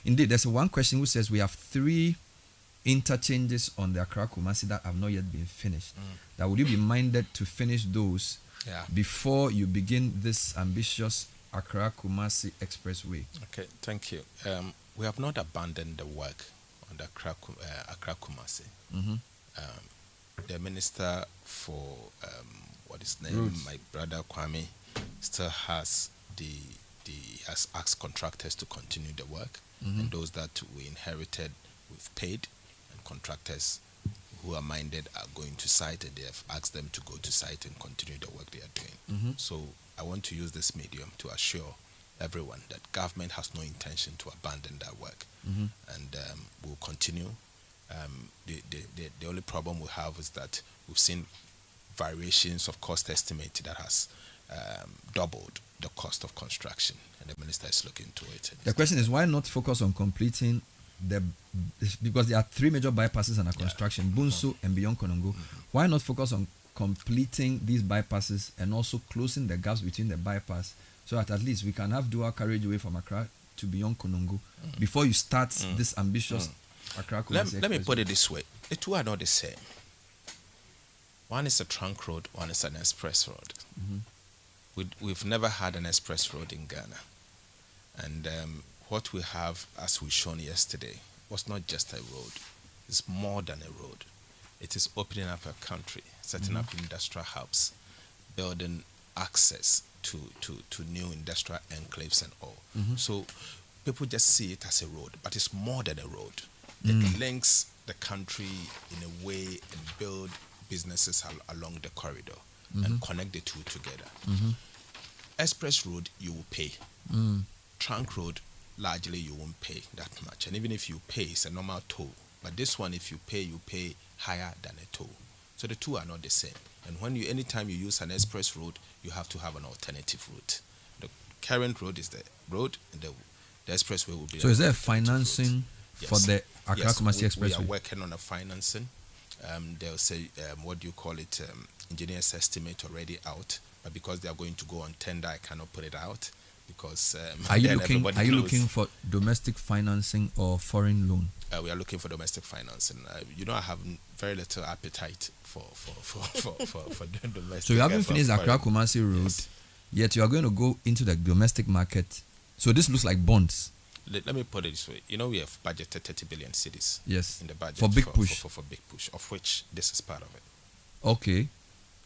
Indeed, there's one question which says we have 3 interchanges on the Accra Kumasi that have not yet been finished. That would you be minded to finish those before you begin this ambitious Accra Kumasi Expressway? Okay, thank you. We have not abandoned the work on the Accra Kumasi. The minister for what is name, Roads. my brother Kwame, still has has asked contractors to continue the work, and those that we inherited, we've paid, and contractors who are minded are going to site, and they have asked them to go to site and continue the work they are doing. So I want to use this medium to assure everyone that government has no intention to abandon that work, and will continue. The only problem we have is that we've seen variations of cost estimate that has doubled the cost of construction, and the minister is looking into it. The question is, why not focus on completing because there are 3 major bypasses under construction, Bunsu and beyond Konongo. Why not focus on completing these bypasses and also closing the gaps between the bypass, so that at least we can have dual carriageway from Accra to beyond Konongo before you start this ambitious Accra Kumasi Let me put it this way: the two are not the same. One is a trunk road, one is an express road. We've never had an express road in Ghana, and what we have, as we shown yesterday, was not just a road. It's more than a road. It is opening up a country, setting up industrial hubs, building access to new industrial enclaves and all. So people just see it as a road, but it's more than a road. It links the country in a way and build businesses along the corridor and connect the two together. Express road, you will pay. Trunk road, largely you won't pay that much. And even if you pay, it's a normal toll. But this one, if you pay higher than a toll. So the two are not the same. And anytime you use an express road, you have to have an alternative route. The current road is the road, and the expressway will be. So is there financing for the Accra Kumasi Expressway? We are working on a financing. They'll say, what do you call it, engineer's estimate already out. But because they are going to go on tender, I cannot put it out. Because are you looking for domestic financing or foreign loan? We are looking for domestic financing. I have very little appetite for doing domestic. So you haven't finished Accra Kumasi Road, yet you are going to go into the domestic market. So this looks like bonds. Let me put it this way. We have budgeted 30 billion cedis in the budget for big push, for big push, of which this is part of it.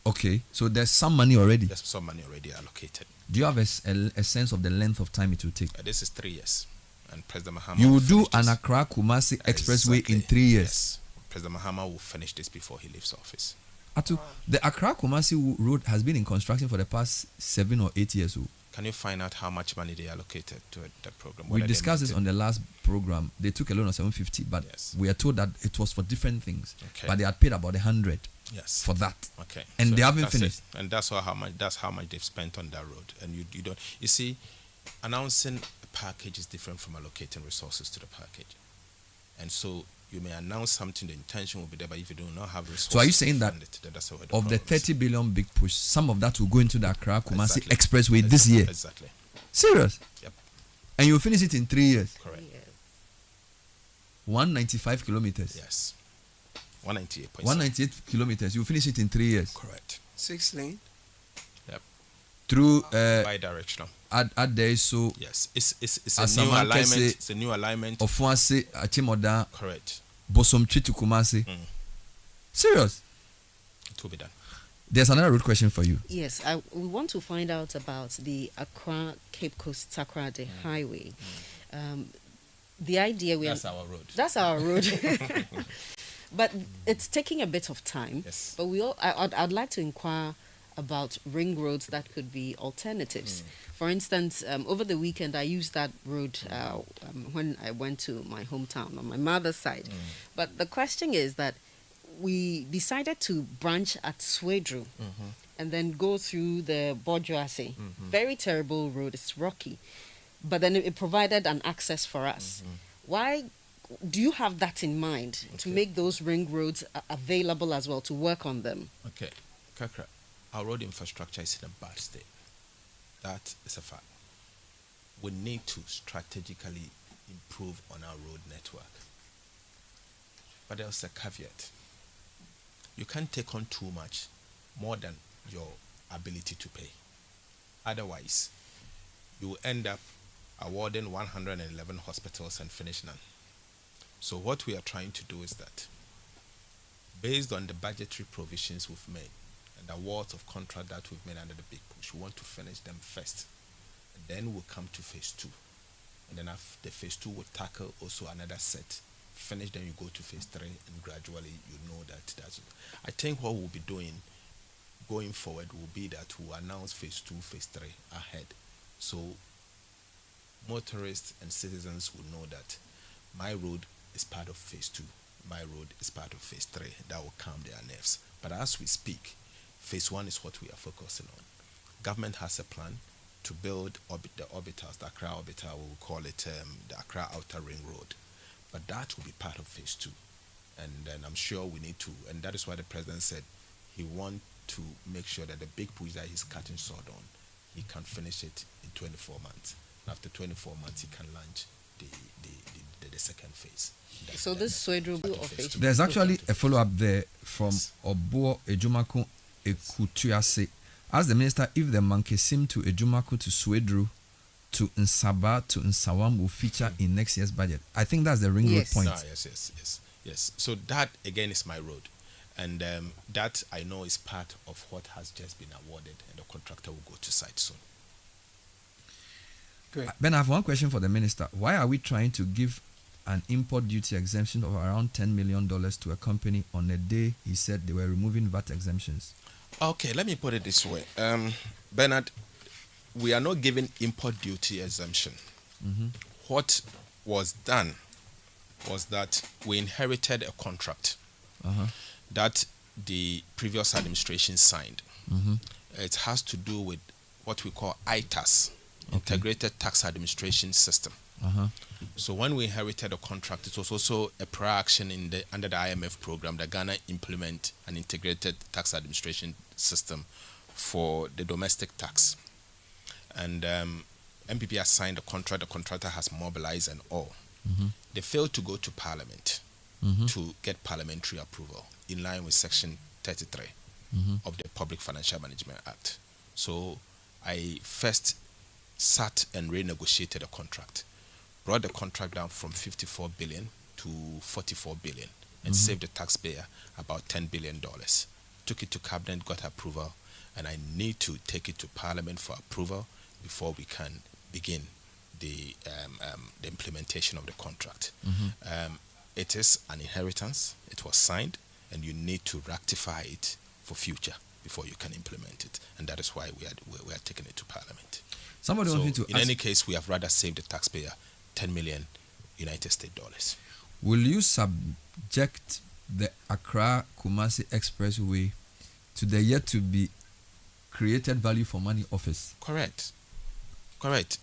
Okay. So there's some money already. There's some money already allocated. Do you have a sense of the length of time it will take? This is 3 years. And President Mahama you will do an Accra Kumasi Expressway in 3 years. Yes. President Mahama will finish this before he leaves office. Atu, the Accra Kumasi road has been in construction for the past 7 or 8 years. Can you find out how much money they allocated to the program? We discussed this on the last program. They took a loan of 750, but we are told that it was for different things. Okay. But they had paid about 100 for that. Okay. And so they haven't finished. And that's how much they've spent on that road. And you don't. You see, announcing a package is different from allocating resources to the package. And so you may announce something, the intention will be there, but if you do not have resources, so are you saying that of the 30 billion big push, some of that will go into the Accra Kumasi Expressway this year? Exactly. Serious? Yep. And you'll finish it in 3 years? Correct. 195 kilometers. Yes. 198. 198 kilometers. You'll finish it in 3 years. Correct. 6 lane. Yep. Through bi-directional. Add there, so yes, it's a new alignment. It's a new alignment. Ofuase Achimoda. Correct. Bosomtwi to Kumasi. Serious? It will be done. There's another road question for you. Yes, we want to find out about the Accra Cape Coast Takoradi Highway. The idea that's our road. That's our road. But it's taking a bit of time. Yes. But I'd like to inquire about ring roads that could be alternatives. For instance, over the weekend, I used that road when I went to my hometown on my mother's side. But the question is that we decided to branch at Swedru and then go through the Bojoase. Very terrible road. It's rocky. But then it provided an access for us. Why do you have that in mind to make those ring roads available as well, to work on them? Okay. Kakra, our road infrastructure is in a bad state. That is a fact. We need to strategically, improve on our road network. But there's a caveat. You can't take on too much, more than your ability to pay. Otherwise, you will end up awarding 111 hospitals and finish none. So what we are trying to do is that, based on the budgetary provisions we've made and the awards of contract that we've made under the big push, we want to finish them first. And then we'll come to phase 2. And then after phase 2, we'll tackle also another set. Finish, then you go to phase 3, and gradually you know that's. I think what we'll be doing going forward will be that we'll announce phase 2, phase 3 ahead. So motorists and citizens will know that my road is part of phase 2, my road is part of phase 3. That will calm their nerves. But as we speak, phase 1 is what we are focusing on. Government has a plan to build the orbitals, the Accra orbital, we will call it the Accra Outer Ring Road. But that will be part of phase 2. And then I'm sure we need to, and that is why the president said he wants to make sure that the big push that he's cutting short on, he can finish it in 24 months. After 24 months, he can launch the second phase. So this Swedro of phase 2. There's actually a follow-up there from Obo Ejumaku Ekutuyase. Ask the minister if the Mankesim to Ejumaku to Swedru to Nsaba to Nsawam will feature in next year's budget. I think that's the ring road point. Yes. So that again is my road. And that I know is part of what has just been awarded, and the contractor will go to site soon. Great. Ben, I have one question for the minister. Why are we trying to give an import duty exemption of around $10 million to a company on a day he said they were removing VAT exemptions? Okay, let me put it this way. Bernard, we are not giving import duty exemption. Mm-hmm. What was done was that we inherited a contract that the previous administration signed. Mm-hmm. It has to do with what we call ITAS, Integrated Tax Administration System. So when we inherited a contract, it was also a prior action under the IMF program that Ghana implement an integrated tax administration system for the domestic tax. And MPP has signed a contract, the contractor has mobilized and all. Mm-hmm. They failed to go to Parliament to get parliamentary approval in line with Section 33 of the Public Financial Management Act. So I first sat and renegotiated a contract, brought the contract down from 54 billion to 44 billion and saved the taxpayer about $10 billion. Took it to cabinet, got approval, and I need to take it to Parliament for approval before we can begin the implementation of the contract. It is an inheritance. It was signed, and you need to rectify it for future before you can implement it, and that is why we are taking it to Parliament. Somebody wants me to in any case, we have rather saved the taxpayer $10 million United States dollars. Will you subject the Accra Kumasi Expressway to the yet to be created value for money office? Correct.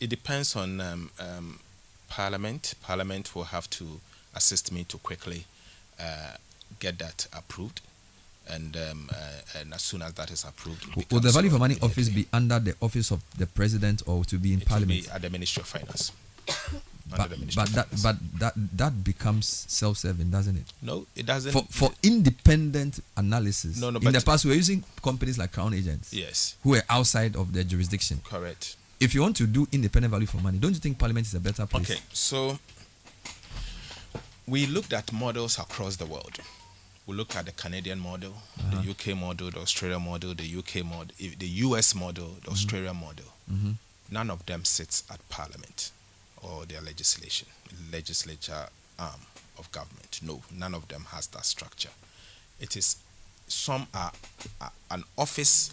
It depends on Parliament. Parliament will have to assist me to quickly get that approved. And as soon as that is approved, will the value for money office be under the office of the president or to be in Parliament? Will be at the Ministry of Finance. But that becomes self-serving, doesn't it? No, it doesn't. For independent analysis. No, in the past, we were using companies like Crown Agents. Yes. Who are outside of their jurisdiction. Correct. If you want to do independent value for money, don't you think Parliament is a better place? Okay, so we looked at models across the world. We look at the Canadian model, the UK model, the Australian model, the UK model, the US model, the Australian model. None of them sits at Parliament or their legislature arm of government. No, none of them has that structure. It is, some are an office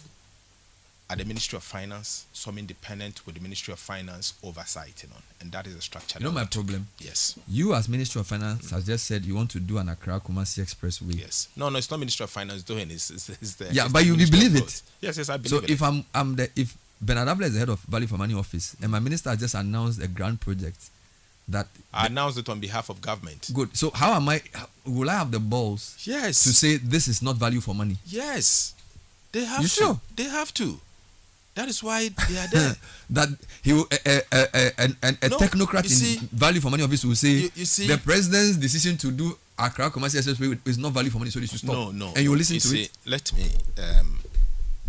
at the Ministry of Finance, some independent with the Ministry of Finance oversighting on, and that is the structure. You know my problem? Yes. You as Ministry of Finance has just said you want to do an Accra Kumasi Expressway. Yes. No, it's not Ministry of Finance doing it. It's the, yeah, it's but the you believe it? Yes, I believe it. So if Bernard Abler is the head of Value for Money Office and my minister has just announced a grand project that I announced it on behalf of government. Good. So will I have the balls to say this is not value for money? Yes. They have you to. Sure? They have to. That is why they are there. That he will, a No, technocrat you see- in value for money office will say You see- the president's decision to do Accra Kumasi Expressway is not value for money, so they should stop. No. And you will listen You to see, it. Let me.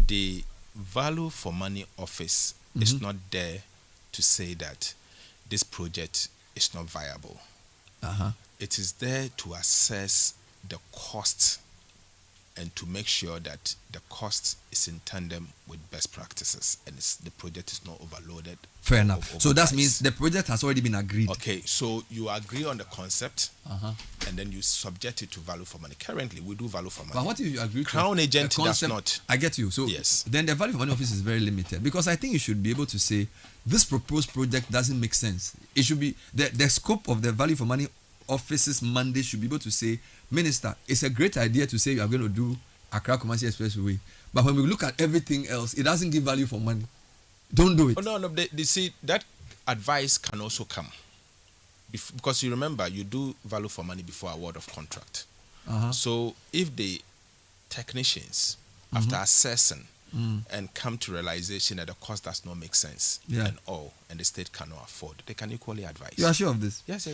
The value for money office is not there to say that this project is not viable. Uh-huh. It is there to assess the cost and to make sure that the cost is in tandem with best practices and the project is not overloaded. Fair or enough. So that overpriced. means the project has already been agreed. Okay, so you agree on the concept Uh-huh. and then you subject it to value for money. Currently, we do value for money. But what if you agree? Crown to agent a does not. I get you. So Yes. then the value for money office is very limited, because I think you should be able to say this proposed project doesn't make sense. It should be the scope of the value for money office's mandate should be able to say, Minister, it's a great idea to say you are going to do Accra Kumasi Expressway, but when we look at everything else, it doesn't give value for money. Don't do it. Oh, no. They see that advice can also come because you remember you do value for money before award of contract. Uh-huh. So if the technicians, after assessing and come to realization that the cost does not make sense Yeah. and the state cannot afford, they can equally advise. You are sure of this? Yes.